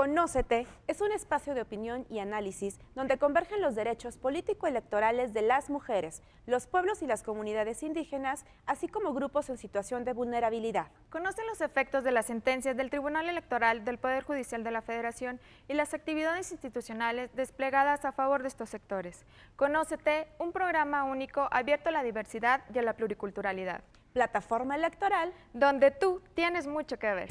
Conócete es un espacio de opinión y análisis donde convergen los derechos político-electorales de las mujeres, los pueblos y las comunidades indígenas, así como grupos en situación de vulnerabilidad. Conocen los efectos de las sentencias del Tribunal Electoral del Poder Judicial de la Federación y las actividades institucionales desplegadas a favor de estos sectores. Conócete, un programa único abierto a la diversidad y a la pluriculturalidad. Plataforma electoral donde tú tienes mucho que ver.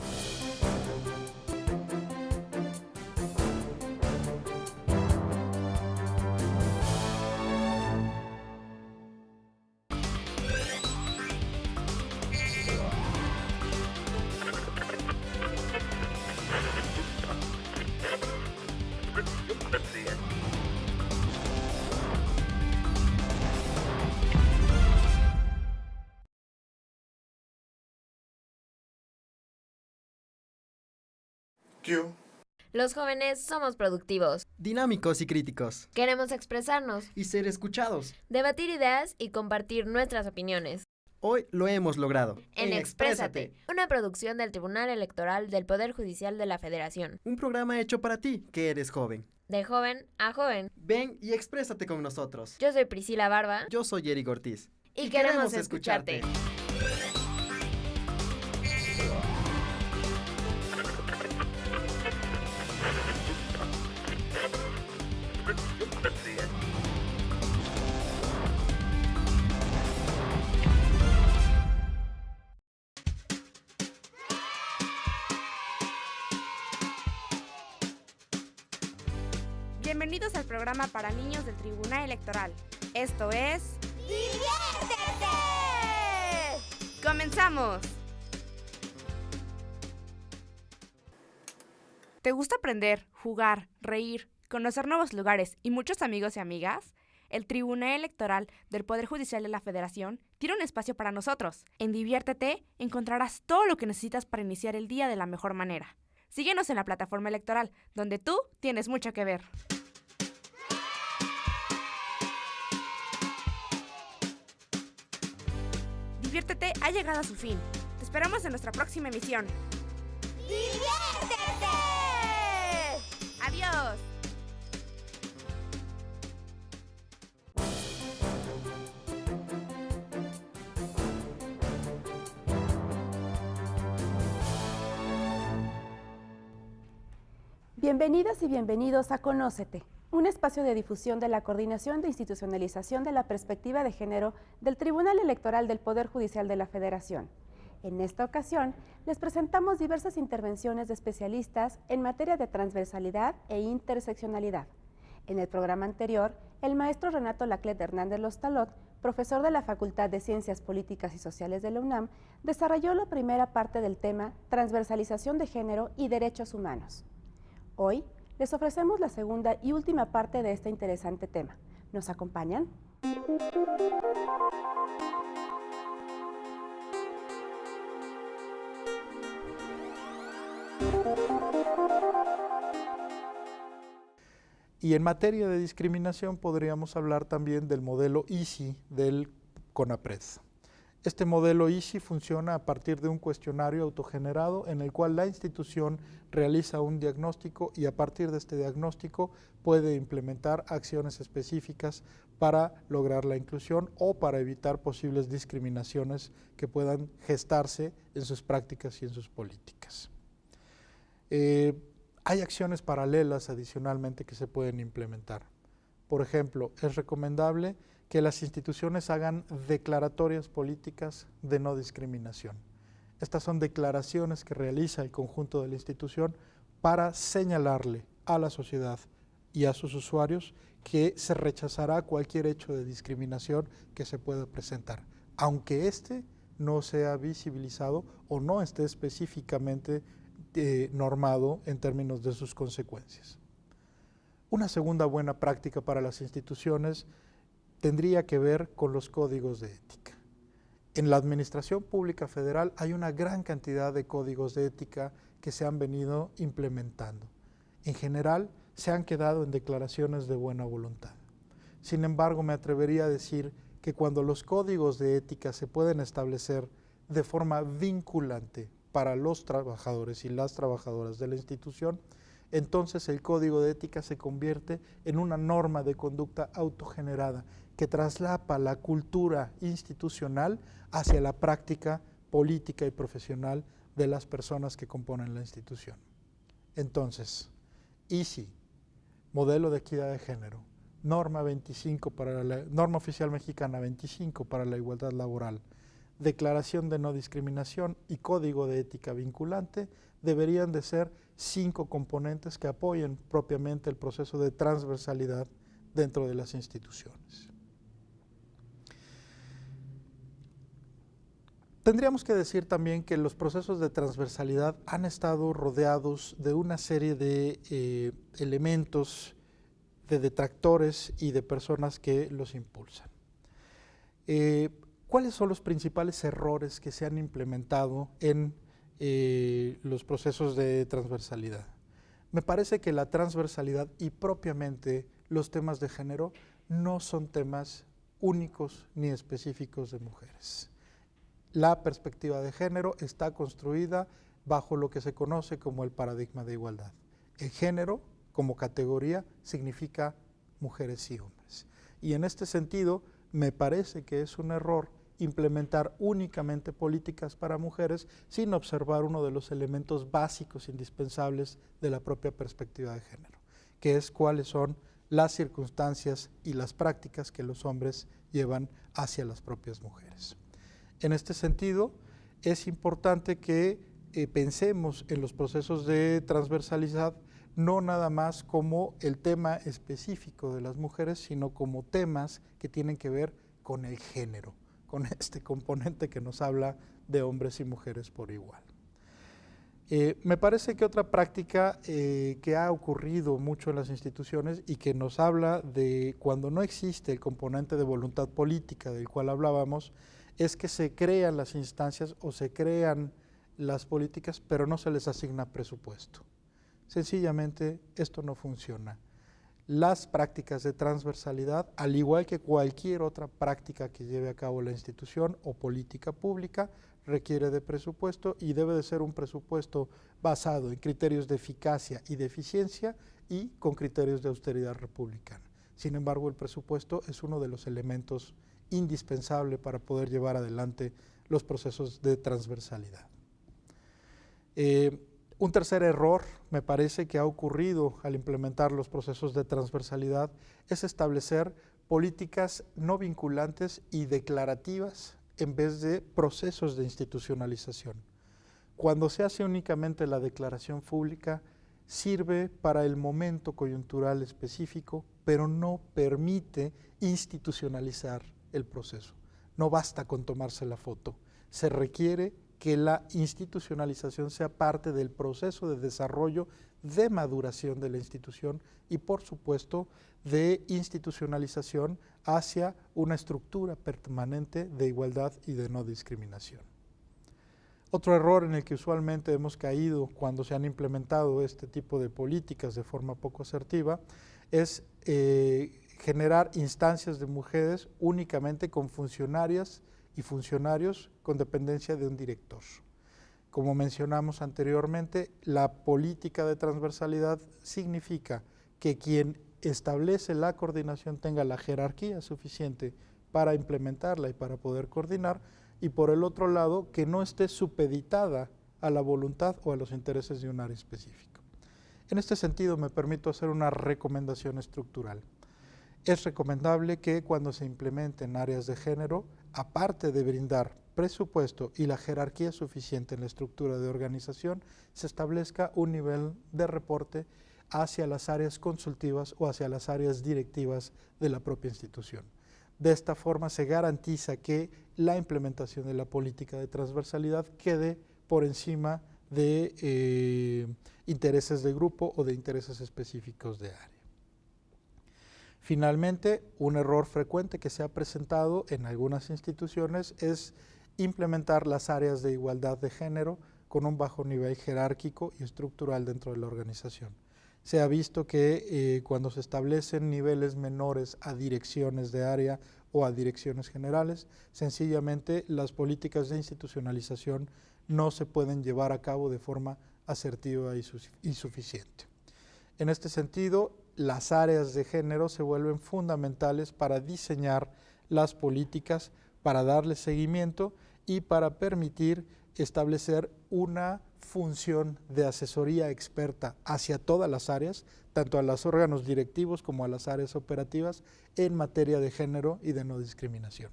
Los jóvenes somos productivos, dinámicos y críticos. Queremos expresarnos y ser escuchados, debatir ideas y compartir nuestras opiniones. Hoy lo hemos logrado. En Exprésate, una producción del Tribunal Electoral del Poder Judicial de la Federación. Un programa hecho para ti, que eres joven. De joven a joven. Ven y exprésate con nosotros. Yo soy Priscila Barba. Yo soy Eric Ortiz. Y queremos escucharte. Bienvenidos al programa para niños del Tribunal Electoral. Esto es... ¡Diviértete! ¡Comenzamos! ¿Te gusta aprender, jugar, reír, conocer nuevos lugares y muchos amigos y amigas? El Tribunal Electoral del Poder Judicial de la Federación tiene un espacio para nosotros. En Diviértete encontrarás todo lo que necesitas para iniciar el día de la mejor manera. Síguenos en la plataforma electoral, donde tú tienes mucho que ver. Diviértete ha llegado a su fin. Te esperamos en nuestra próxima emisión. ¡Diviértete! ¡Adiós! Bienvenidas y bienvenidos a Conócete, un espacio de difusión de la Coordinación de Institucionalización de la Perspectiva de Género del Tribunal Electoral del Poder Judicial de la Federación. En esta ocasión, les presentamos diversas intervenciones de especialistas en materia de transversalidad e interseccionalidad. En el programa anterior, el maestro Renato Laclet Hernández Lostalot, profesor de la Facultad de Ciencias Políticas y Sociales de la UNAM, desarrolló la primera parte del tema Transversalización de Género y Derechos Humanos. Hoy les ofrecemos la segunda y última parte de este interesante tema. ¿Nos acompañan? Y en materia de discriminación podríamos hablar también del modelo ISI del CONAPRED. Este modelo ISI funciona a partir de un cuestionario autogenerado en el cual la institución realiza un diagnóstico y a partir de este diagnóstico puede implementar acciones específicas para lograr la inclusión o para evitar posibles discriminaciones que puedan gestarse en sus prácticas y en sus políticas. Hay acciones paralelas adicionalmente que se pueden implementar. Por ejemplo, es recomendable que las instituciones hagan declaratorias políticas de no discriminación. Estas son declaraciones que realiza el conjunto de la institución para señalarle a la sociedad y a sus usuarios que se rechazará cualquier hecho de discriminación que se pueda presentar, aunque éste no sea visibilizado o no esté específicamente normado en términos de sus consecuencias. Una segunda buena práctica para las instituciones tendría que ver con los códigos de ética. En la Administración Pública Federal hay una gran cantidad de códigos de ética que se han venido implementando. En general, se han quedado en declaraciones de buena voluntad. Sin embargo, me atrevería a decir que cuando los códigos de ética se pueden establecer de forma vinculante para los trabajadores y las trabajadoras de la institución, entonces el código de ética se convierte en una norma de conducta autogenerada que traslapa la cultura institucional hacia la práctica política y profesional de las personas que componen la institución. Entonces, ISI, modelo de equidad de género, norma 25 para la norma oficial mexicana 25 para la igualdad laboral, declaración de no discriminación y código de ética vinculante deberían de ser 5 componentes que apoyen propiamente el proceso de transversalidad dentro de las instituciones. Tendríamos que decir también que los procesos de transversalidad han estado rodeados de una serie de elementos, de detractores y de personas que los impulsan. ¿Cuáles son los principales errores que se han implementado en los procesos de transversalidad? Me parece que la transversalidad y propiamente los temas de género no son temas únicos ni específicos de mujeres. La perspectiva de género está construida bajo lo que se conoce como el paradigma de igualdad. El género, como categoría, significa mujeres y hombres. Y en este sentido, me parece que es un error implementar únicamente políticas para mujeres sin observar uno de los elementos básicos indispensables de la propia perspectiva de género, que es cuáles son las circunstancias y las prácticas que los hombres llevan hacia las propias mujeres. En este sentido, es importante que pensemos en los procesos de transversalidad no nada más como el tema específico de las mujeres, sino como temas que tienen que ver con el género, con este componente que nos habla de hombres y mujeres por igual. Me parece que otra práctica que ha ocurrido mucho en las instituciones y que nos habla de cuando no existe el componente de voluntad política del cual hablábamos, es que se crean las instancias o se crean las políticas, pero no se les asigna presupuesto. Sencillamente, esto no funciona. Las prácticas de transversalidad, al igual que cualquier otra práctica que lleve a cabo la institución o política pública, requiere de presupuesto y debe de ser un presupuesto basado en criterios de eficacia y de eficiencia y con criterios de austeridad republicana. Sin embargo, el presupuesto es uno de los elementos indispensable para poder llevar adelante los procesos de transversalidad. Un tercer error, me parece, que ha ocurrido al implementar los procesos de transversalidad es establecer políticas no vinculantes y declarativas en vez de procesos de institucionalización. Cuando se hace únicamente la declaración pública, sirve para el momento coyuntural específico, pero no permite institucionalizar el proceso. No basta con tomarse la foto, se requiere que la institucionalización sea parte del proceso de desarrollo, de maduración de la institución y, por supuesto, de institucionalización hacia una estructura permanente de igualdad y de no discriminación. Otro error en el que usualmente hemos caído cuando se han implementado este tipo de políticas de forma poco asertiva es generar instancias de mujeres únicamente con funcionarias y funcionarios con dependencia de un director. Como mencionamos anteriormente, la política de transversalidad significa que quien establece la coordinación tenga la jerarquía suficiente para implementarla y para poder coordinar, y por el otro lado, que no esté supeditada a la voluntad o a los intereses de un área específica. En este sentido, me permito hacer una recomendación estructural. Es recomendable que cuando se implementen áreas de género, aparte de brindar presupuesto y la jerarquía suficiente en la estructura de organización, se establezca un nivel de reporte hacia las áreas consultivas o hacia las áreas directivas de la propia institución. De esta forma se garantiza que la implementación de la política de transversalidad quede por encima de intereses de grupo o de intereses específicos de área. Finalmente, un error frecuente que se ha presentado en algunas instituciones es implementar las áreas de igualdad de género con un bajo nivel jerárquico y estructural dentro de la organización. Se ha visto que cuando se establecen niveles menores a direcciones de área o a direcciones generales, sencillamente las políticas de institucionalización no se pueden llevar a cabo de forma asertiva y suficiente. En este sentido, las áreas de género se vuelven fundamentales para diseñar las políticas, para darle seguimiento y para permitir establecer una función de asesoría experta hacia todas las áreas, tanto a los órganos directivos como a las áreas operativas, en materia de género y de no discriminación.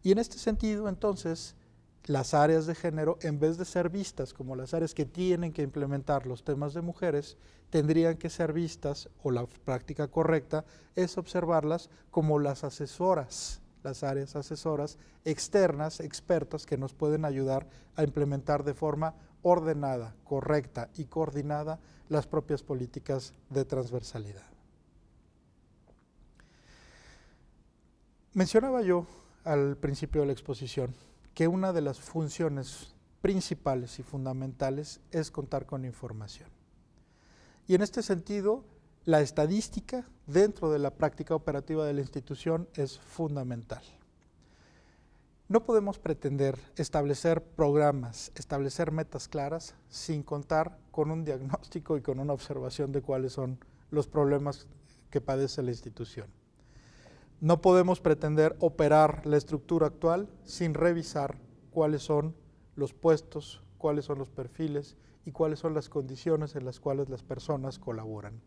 Y en este sentido, entonces, las áreas de género, en vez de ser vistas como las áreas que tienen que implementar los temas de mujeres, tendrían que ser vistas, o la práctica correcta es observarlas como las asesoras, las áreas asesoras externas, expertas, que nos pueden ayudar a implementar de forma ordenada, correcta y coordinada las propias políticas de transversalidad. Mencionaba yo al principio de la exposición que una de las funciones principales y fundamentales es contar con información. Y en este sentido, la estadística dentro de la práctica operativa de la institución es fundamental. No podemos pretender establecer programas, establecer metas claras sin contar con un diagnóstico y con una observación de cuáles son los problemas que padece la institución. No podemos pretender operar la estructura actual sin revisar cuáles son los puestos, cuáles son los perfiles y cuáles son las condiciones en las cuales las personas colaboran.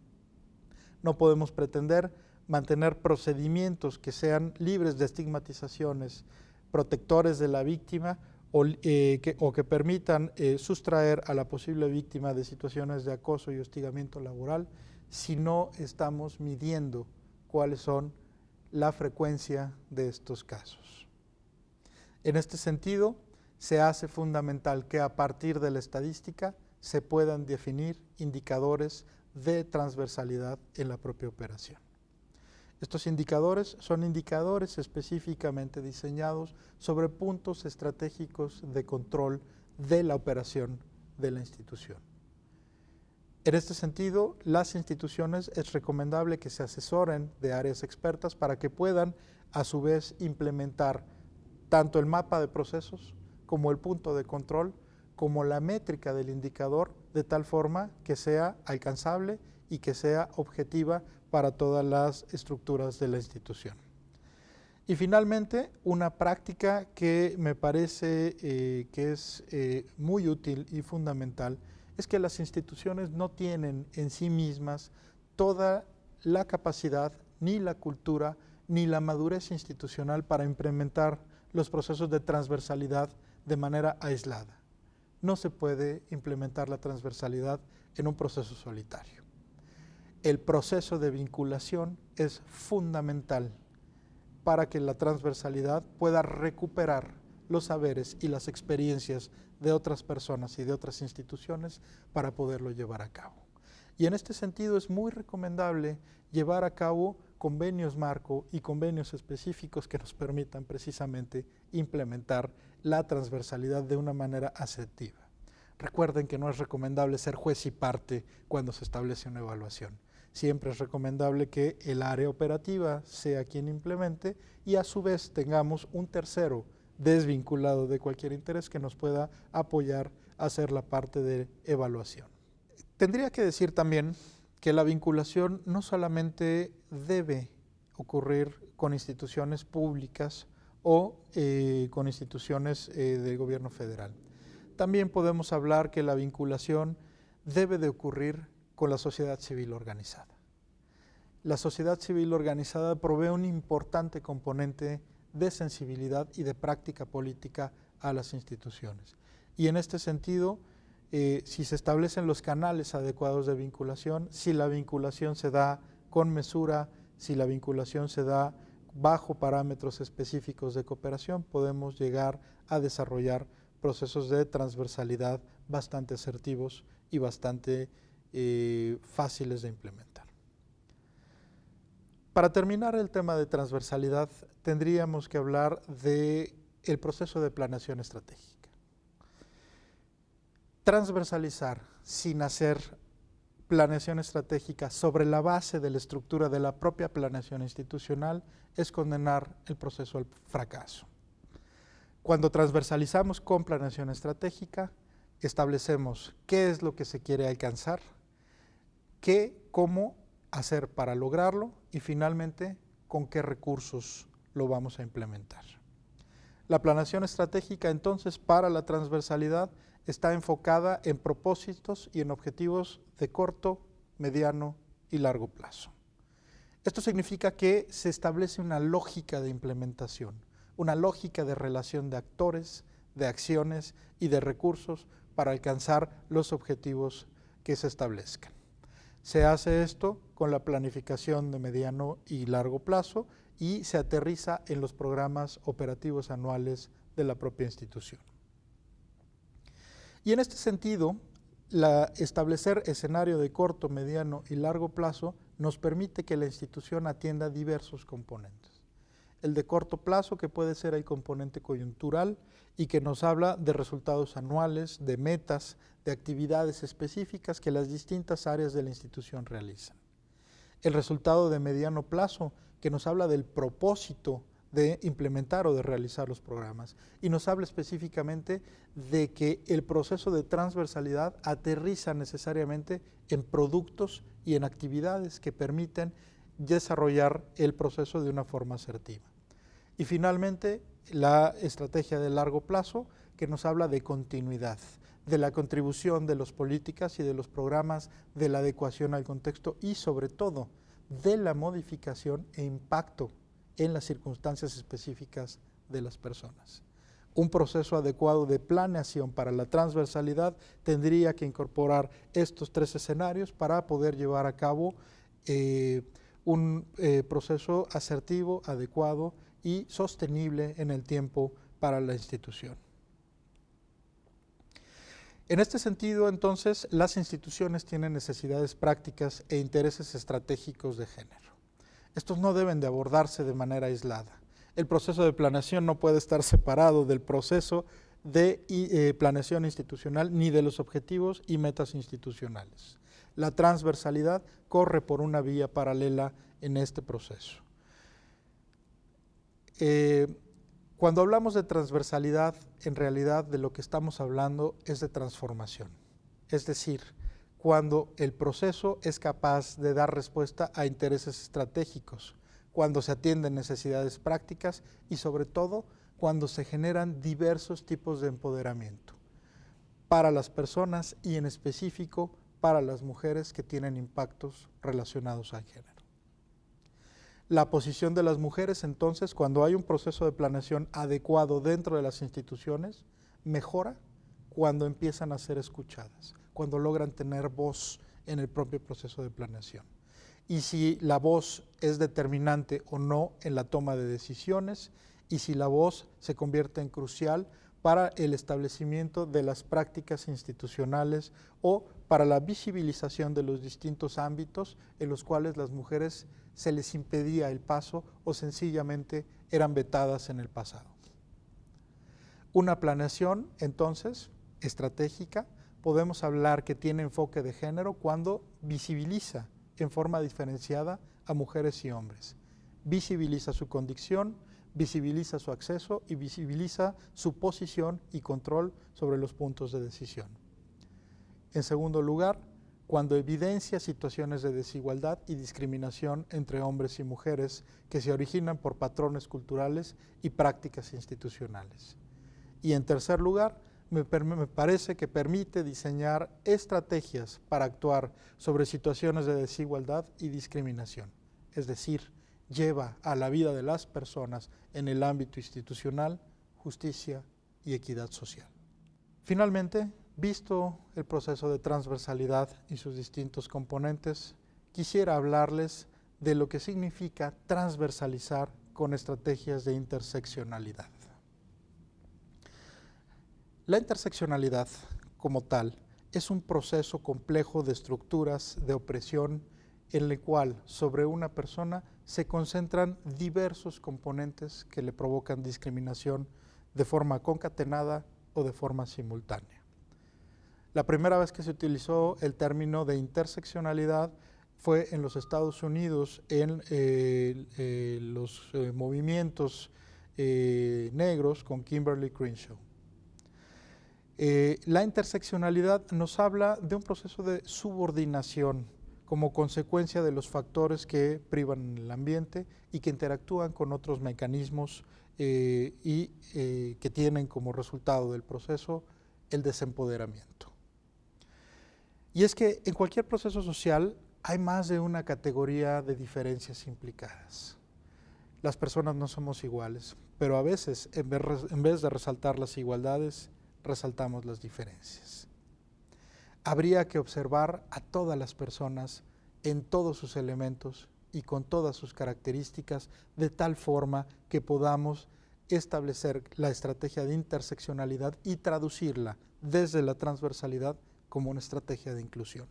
No podemos pretender mantener procedimientos que sean libres de estigmatizaciones, protectores de la víctima o que permitan sustraer a la posible víctima de situaciones de acoso y hostigamiento laboral si no estamos midiendo cuáles son la frecuencia de estos casos. En este sentido, se hace fundamental que a partir de la estadística se puedan definir indicadores de transversalidad en la propia operación. Estos indicadores son indicadores específicamente diseñados sobre puntos estratégicos de control de la operación de la institución. En este sentido, las instituciones es recomendable que se asesoren de áreas expertas para que puedan, a su vez, implementar tanto el mapa de procesos como el punto de control, como la métrica del indicador, de tal forma que sea alcanzable y que sea objetiva para todas las estructuras de la institución. Y finalmente, una práctica que me parece que es muy útil y fundamental es que las instituciones no tienen en sí mismas toda la capacidad, ni la cultura, ni la madurez institucional para implementar los procesos de transversalidad de manera aislada. No se puede implementar la transversalidad en un proceso solitario. El proceso de vinculación es fundamental para que la transversalidad pueda recuperar los saberes y las experiencias de otras personas y de otras instituciones para poderlo llevar a cabo. Y en este sentido es muy recomendable llevar a cabo convenios marco y convenios específicos que nos permitan precisamente implementar la transversalidad de una manera asertiva. Recuerden que no es recomendable ser juez y parte cuando se establece una evaluación. Siempre es recomendable que el área operativa sea quien implemente y a su vez tengamos un tercero desvinculado de cualquier interés que nos pueda apoyar a hacer la parte de evaluación. Tendría que decir también que la vinculación no solamente debe ocurrir con instituciones públicas o con instituciones del gobierno federal. También podemos hablar que la vinculación debe de ocurrir con la sociedad civil organizada. La sociedad civil organizada provee un importante componente de sensibilidad y de práctica política a las instituciones. Y en este sentido, si se establecen los canales adecuados de vinculación, si la vinculación se da con mesura, si la vinculación se da bajo parámetros específicos de cooperación, podemos llegar a desarrollar procesos de transversalidad bastante asertivos y bastante fáciles de implementar. Para terminar el tema de transversalidad, tendríamos que hablar del proceso de planeación estratégica. Transversalizar sin hacer planeación estratégica sobre la base de la estructura de la propia planeación institucional es condenar el proceso al fracaso. Cuando transversalizamos con planeación estratégica, establecemos qué es lo que se quiere alcanzar, qué, cómo hacer para lograrlo y finalmente con qué recursos lo vamos a implementar. La planeación estratégica entonces para la transversalidad está enfocada en propósitos y en objetivos de corto, mediano y largo plazo. Esto significa que se establece una lógica de implementación, una lógica de relación de actores, de acciones y de recursos para alcanzar los objetivos que se establezcan. Se hace esto con la planificación de mediano y largo plazo y se aterriza en los programas operativos anuales de la propia institución. Y en este sentido, establecer escenario de corto, mediano y largo plazo nos permite que la institución atienda diversos componentes. El de corto plazo, que puede ser el componente coyuntural y que nos habla de resultados anuales, de metas, de actividades específicas que las distintas áreas de la institución realizan. El resultado de mediano plazo, que nos habla del propósito de implementar o de realizar los programas y nos habla específicamente de que el proceso de transversalidad aterriza necesariamente en productos y en actividades que permiten desarrollar el proceso de una forma asertiva. Y finalmente, la estrategia de largo plazo, que nos habla de continuidad, de la contribución de las políticas y de los programas, de la adecuación al contexto y sobre todo de la modificación e impacto en las circunstancias específicas de las personas. Un proceso adecuado de planeación para la transversalidad tendría que incorporar estos tres escenarios para poder llevar a cabo un proceso asertivo, adecuado y sostenible en el tiempo para la institución. En este sentido, entonces, las instituciones tienen necesidades prácticas e intereses estratégicos de género. Estos no deben de abordarse de manera aislada. El proceso de planeación no puede estar separado del proceso de planeación institucional ni de los objetivos y metas institucionales. La transversalidad corre por una vía paralela en este proceso. Cuando hablamos de transversalidad, en realidad de lo que estamos hablando es de transformación. Es decir, cuando el proceso es capaz de dar respuesta a intereses estratégicos, cuando se atienden necesidades prácticas y sobre todo cuando se generan diversos tipos de empoderamiento para las personas y en específico para las mujeres que tienen impactos relacionados al género. La posición de las mujeres, entonces, cuando hay un proceso de planeación adecuado dentro de las instituciones, mejora cuando empiezan a ser escuchadas, cuando logran tener voz en el propio proceso de planeación. Y si la voz es determinante o no en la toma de decisiones, y si la voz se convierte en crucial para el establecimiento de las prácticas institucionales o para la visibilización de los distintos ámbitos en los cuales las mujeres se les impedía el paso o sencillamente eran vetadas en el pasado. Una planeación, entonces, estratégica, podemos hablar que tiene enfoque de género cuando visibiliza en forma diferenciada a mujeres y hombres. Visibiliza su condición, visibiliza su acceso y visibiliza su posición y control sobre los puntos de decisión. En segundo lugar, cuando evidencia situaciones de desigualdad y discriminación entre hombres y mujeres que se originan por patrones culturales y prácticas institucionales. Y en tercer lugar, me parece que permite diseñar estrategias para actuar sobre situaciones de desigualdad y discriminación, es decir, lleva a la vida de las personas en el ámbito institucional, justicia y equidad social. Finalmente, visto el proceso de transversalidad y sus distintos componentes, quisiera hablarles de lo que significa transversalizar con estrategias de interseccionalidad. La interseccionalidad, como tal, es un proceso complejo de estructuras de opresión en el cual sobre una persona se concentran diversos componentes que le provocan discriminación de forma concatenada o de forma simultánea. La primera vez que se utilizó el término de interseccionalidad fue en los Estados Unidos en los movimientos negros con Kimberly Crenshaw. La interseccionalidad nos habla de un proceso de subordinación como consecuencia de los factores que privan el ambiente y que interactúan con otros mecanismos que tienen como resultado del proceso el desempoderamiento. Y es que en cualquier proceso social hay más de una categoría de diferencias implicadas. Las personas no somos iguales, pero a veces en vez de resaltar las igualdades, resaltamos las diferencias. Habría que observar a todas las personas en todos sus elementos y con todas sus características, de tal forma que podamos establecer la estrategia de interseccionalidad y traducirla desde la transversalidad como una estrategia de inclusión.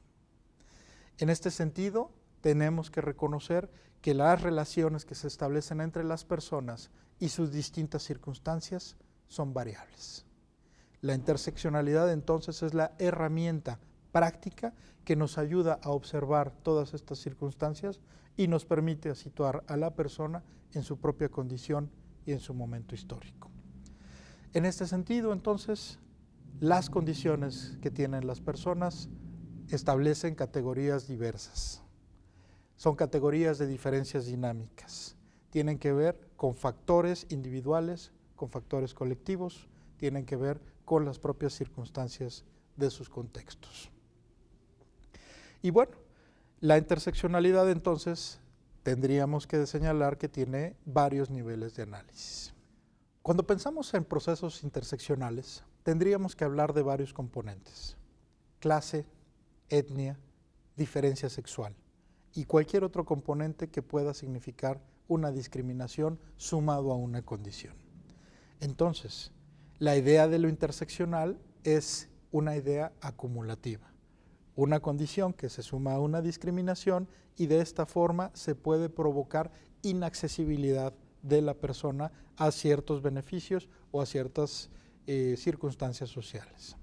En este sentido, tenemos que reconocer que las relaciones que se establecen entre las personas y sus distintas circunstancias son variables. La interseccionalidad entonces es la herramienta práctica que nos ayuda a observar todas estas circunstancias y nos permite situar a la persona en su propia condición y en su momento histórico. En este sentido, entonces, las condiciones que tienen las personas establecen categorías diversas. Son categorías de diferencias dinámicas. Tienen que ver con factores individuales, con factores colectivos, tienen que ver con las propias circunstancias de sus contextos. Y bueno, la interseccionalidad entonces tendríamos que señalar que tiene varios niveles de análisis. Cuando pensamos en procesos interseccionales, tendríamos que hablar de varios componentes: clase, etnia, diferencia sexual y cualquier otro componente que pueda significar una discriminación sumado a una condición. Entonces, la idea de lo interseccional es una idea acumulativa, una condición que se suma a una discriminación y de esta forma se puede provocar inaccesibilidad de la persona a ciertos beneficios o a ciertas circunstancias sociales.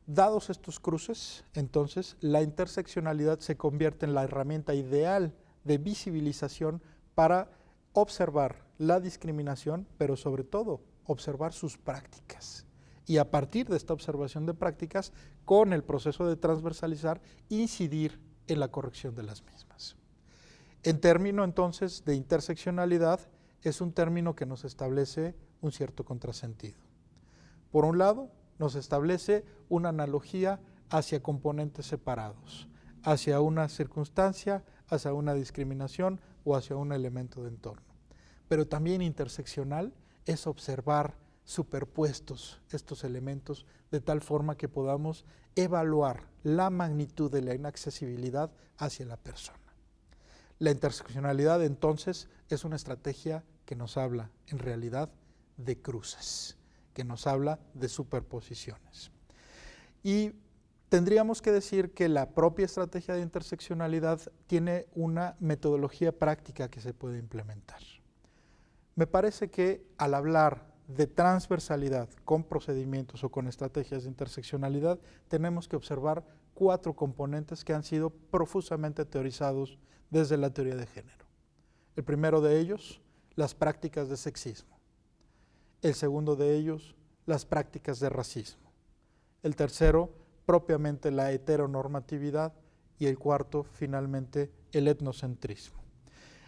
Dados estos cruces, entonces, la interseccionalidad se convierte en la herramienta ideal de visibilización para observar la discriminación, pero sobre todo observar sus prácticas. Y a partir de esta observación de prácticas, con el proceso de transversalizar, incidir en la corrección de las mismas. En término entonces de interseccionalidad, es un término que nos establece un cierto contrasentido. Por un lado, nos establece una analogía hacia componentes separados, hacia una circunstancia, hacia una discriminación o hacia un elemento de entorno. Pero también interseccional es observar superpuestos estos elementos de tal forma que podamos evaluar la magnitud de la inaccesibilidad hacia la persona. La interseccionalidad entonces es una estrategia que nos habla en realidad de cruces, que nos habla de superposiciones. Y tendríamos que decir que la propia estrategia de interseccionalidad tiene una metodología práctica que se puede implementar. Me parece que al hablar de transversalidad con procedimientos o con estrategias de interseccionalidad, tenemos que observar 4 componentes que han sido profusamente teorizados desde la teoría de género. El primero de ellos, las prácticas de sexismo. El segundo de ellos, las prácticas de racismo. El tercero, propiamente la heteronormatividad. Y el cuarto, finalmente, el etnocentrismo.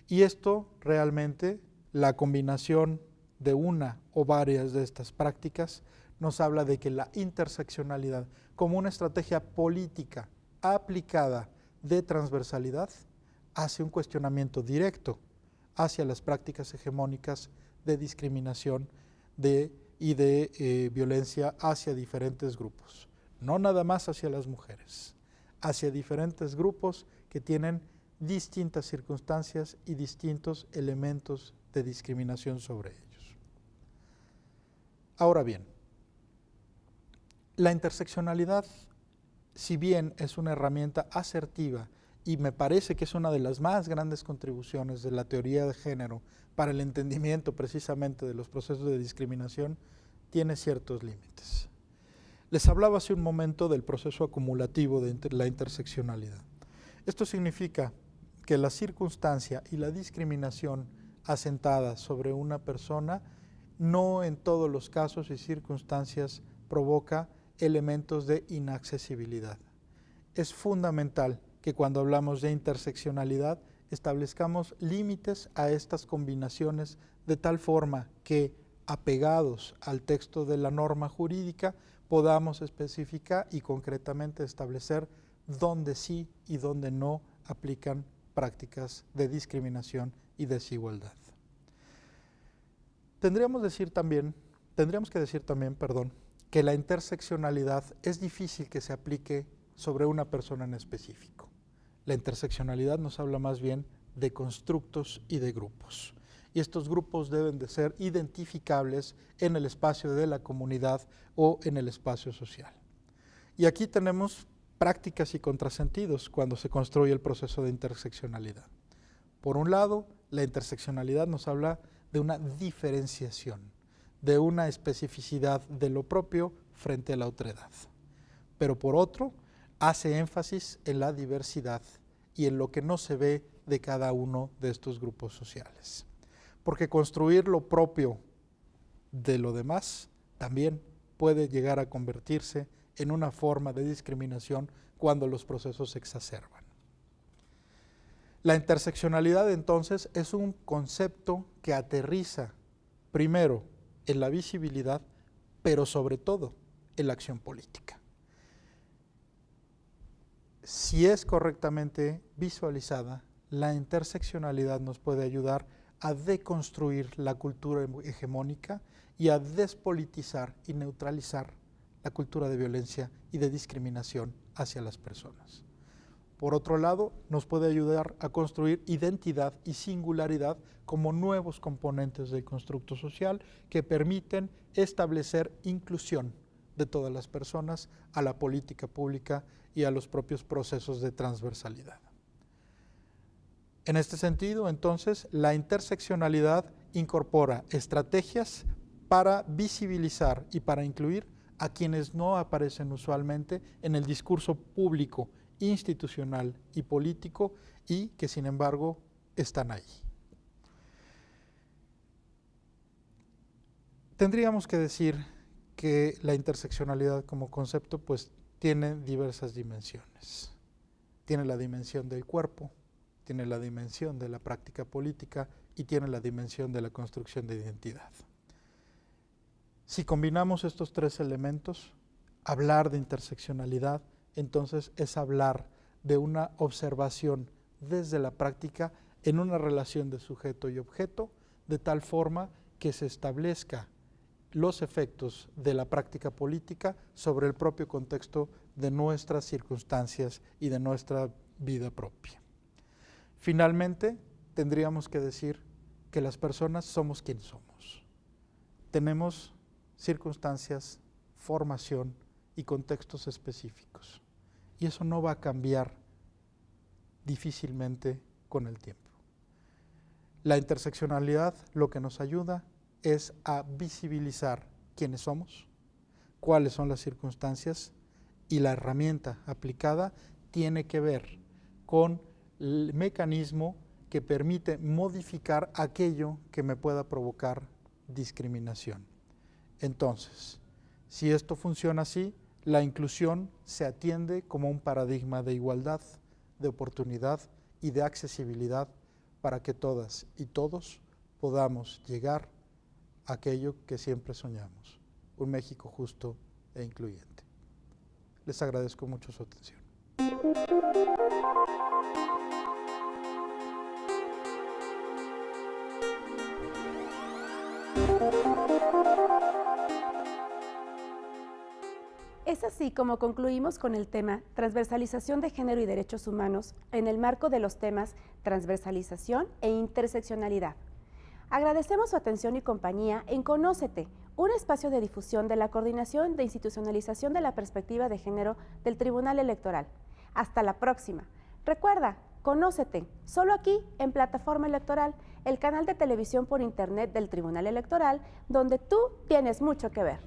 Y esto realmente, la combinación de una o varias de estas prácticas nos habla de que la interseccionalidad como una estrategia política aplicada de transversalidad hace un cuestionamiento directo hacia las prácticas hegemónicas de discriminación y de violencia hacia diferentes grupos, no nada más hacia las mujeres, hacia diferentes grupos que tienen distintas circunstancias y distintos elementos de discriminación sobre ellos. Ahora bien, la interseccionalidad, si bien es una herramienta asertiva y me parece que es una de las más grandes contribuciones de la teoría de género para el entendimiento precisamente de los procesos de discriminación, tiene ciertos límites. Les hablaba hace un momento del proceso acumulativo de la interseccionalidad. Esto significa que la circunstancia y la discriminación asentada sobre una persona no en todos los casos y circunstancias provoca elementos de inaccesibilidad. Es fundamental que cuando hablamos de interseccionalidad establezcamos límites a estas combinaciones de tal forma que, apegados al texto de la norma jurídica, podamos especificar y concretamente establecer dónde sí y dónde no aplican prácticas de discriminación y desigualdad. Tendríamos que decir también, que la interseccionalidad es difícil que se aplique sobre una persona en específico. La interseccionalidad nos habla más bien de constructos y de grupos. Y estos grupos deben de ser identificables en el espacio de la comunidad o en el espacio social. Y aquí tenemos prácticas y contrasentidos cuando se construye el proceso de interseccionalidad. Por un lado, la interseccionalidad nos habla de una diferenciación, de una especificidad de lo propio frente a la otredad. Pero por otro, hace énfasis en la diversidad y en lo que no se ve de cada uno de estos grupos sociales. Porque construir lo propio de lo demás también puede llegar a convertirse en una forma de discriminación cuando los procesos se exacerban. La interseccionalidad entonces es un concepto que aterriza primero en la visibilidad, pero sobre todo en la acción política. Si es correctamente visualizada, la interseccionalidad nos puede ayudar a deconstruir la cultura hegemónica y a despolitizar y neutralizar la cultura de violencia y de discriminación hacia las personas. Por otro lado, nos puede ayudar a construir identidad y singularidad como nuevos componentes del constructo social que permiten establecer inclusión de todas las personas a la política pública y a los propios procesos de transversalidad. En este sentido, entonces, la interseccionalidad incorpora estrategias para visibilizar y para incluir a quienes no aparecen usualmente en el discurso público, institucional y político y que, sin embargo, están ahí. Tendríamos que decir que la interseccionalidad como concepto pues tiene diversas dimensiones. Tiene la dimensión del cuerpo, tiene la dimensión de la práctica política y tiene la dimensión de la construcción de identidad. Si combinamos estos tres elementos, hablar de interseccionalidad, entonces es hablar de una observación desde la práctica en una relación de sujeto y objeto, de tal forma que se establezca los efectos de la práctica política sobre el propio contexto de nuestras circunstancias y de nuestra vida propia. Finalmente, tendríamos que decir que las personas somos quienes somos. Tenemos circunstancias, formación y contextos específicos. Y eso no va a cambiar difícilmente con el tiempo. La interseccionalidad lo que nos ayuda es a visibilizar quiénes somos, cuáles son las circunstancias, y la herramienta aplicada tiene que ver con el mecanismo que permite modificar aquello que me pueda provocar discriminación. Entonces, si esto funciona así, la inclusión se atiende como un paradigma de igualdad, de oportunidad y de accesibilidad para que todas y todos podamos llegar a aquello que siempre soñamos, un México justo e incluyente. Les agradezco mucho su atención. Es así como concluimos con el tema Transversalización de Género y Derechos Humanos en el marco de los temas Transversalización e Interseccionalidad. Agradecemos su atención y compañía en Conócete, un espacio de difusión de la Coordinación de Institucionalización de la Perspectiva de Género del Tribunal Electoral. Hasta la próxima. Recuerda, Conócete, solo aquí en Plataforma Electoral, el canal de televisión por internet del Tribunal Electoral, donde tú tienes mucho que ver.